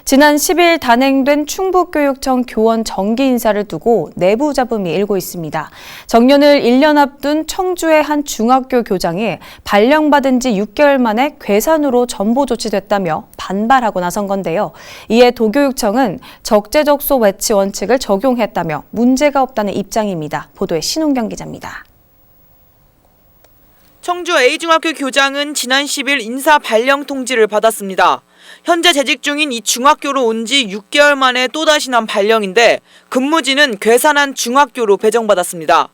지난 10일 단행된 충북교육청 교원 정기 인사를 두고 내부 잡음이 일고 있습니다. 정년을 1년 앞둔 청주의 한 중학교 교장이 발령받은 지 6개월 만에 괴산으로 전보 조치됐다며 반발하고 나선 건데요. 이에 도교육청은 적재적소 배치 원칙을 적용했다며 문제가 없다는 입장입니다. 보도에 신홍경 기자입니다. 청주 A중학교 교장은 지난 10일 인사 발령 통지를 받았습니다. 현재 재직 중인 이 중학교로 온 지 6개월 만에 또다시 난 발령인데 근무지는 괴산한 중학교로 배정받았습니다.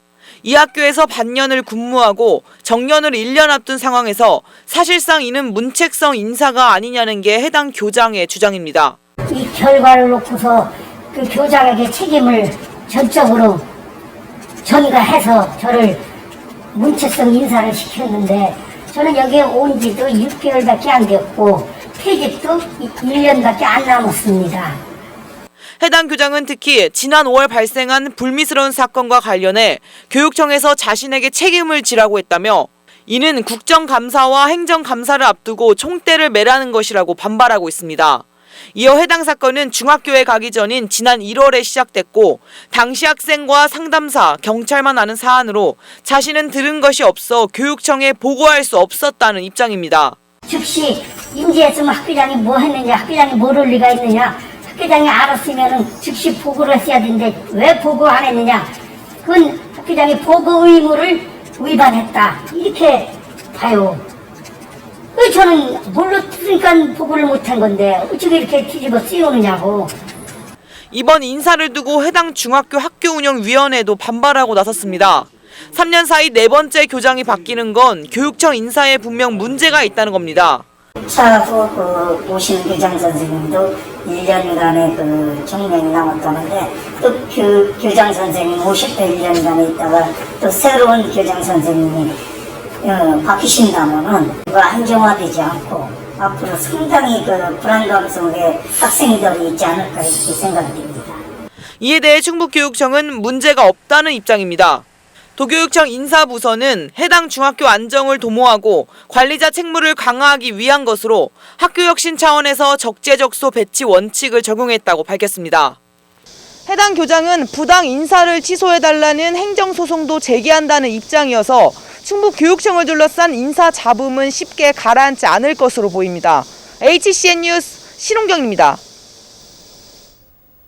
이 학교에서 반년을 근무하고 정년을 1년 앞둔 상황에서 사실상 이는 문책성 인사가 아니냐는 게 해당 교장의 주장입니다. 이 결과를 놓고서 그 교장에게 책임을 전적으로 전가해서 저를 문책성 인사를 시켰는데 저는 여기에 온 지도 6개월밖에 안 됐고 퇴직도 1년밖에 안 남았습니다. 해당 교장은 특히 지난 5월 발생한 불미스러운 사건과 관련해 교육청에서 자신에게 책임을 지라고 했다며 이는 국정감사와 행정감사를 앞두고 총대를 매라는 것이라고 반발하고 있습니다. 이어 해당 사건은 중학교에 가기 전인 지난 1월에 시작됐고 당시 학생과 상담사, 경찰만 아는 사안으로 자신은 들은 것이 없어 교육청에 보고할 수 없었다는 입장입니다. 즉시 인지했으면 학교장이 뭐 했느냐, 학교장이 모를 리가 있느냐, 학교장이 알았으면 즉시 보고를 했어야 되는데 왜 보고 안 했느냐, 그건 학교장이 보고 의무를 위반했다 이렇게 봐요. 저는 몰랐으니까 보고를 못한 건데 어떻게 이렇게 뒤집어 씌우느냐고. 이번 인사를 두고 해당 중학교 학교운영위원회도 반발하고 나섰습니다. 3년 사이 4번째 교장이 바뀌는 건 교육청 인사에 분명 문제가 있다는 겁니다. 차후 오신 교장 선생님도 1년간의 정년이 남았다는데 또 교장 선생님 1년간에 있다가 또 새로운 교장 선생님이 바뀌신다면은 안정화되지 않고 앞으로 상당히 불안감 속에 학생들이 있지 않을까 이렇게 생각이 듭니다. 이에 대해 충북교육청은 문제가 없다는 입장입니다. 도교육청 인사부서는 해당 중학교 안정을 도모하고 관리자 책무를 강화하기 위한 것으로 학교혁신 차원에서 적재적소 배치 원칙을 적용했다고 밝혔습니다. 해당 교장은 부당 인사를 취소해달라는 행정소송도 제기한다는 입장이어서 충북교육청을 둘러싼 인사 잡음은 쉽게 가라앉지 않을 것으로 보입니다. HCN 뉴스 신홍경입니다.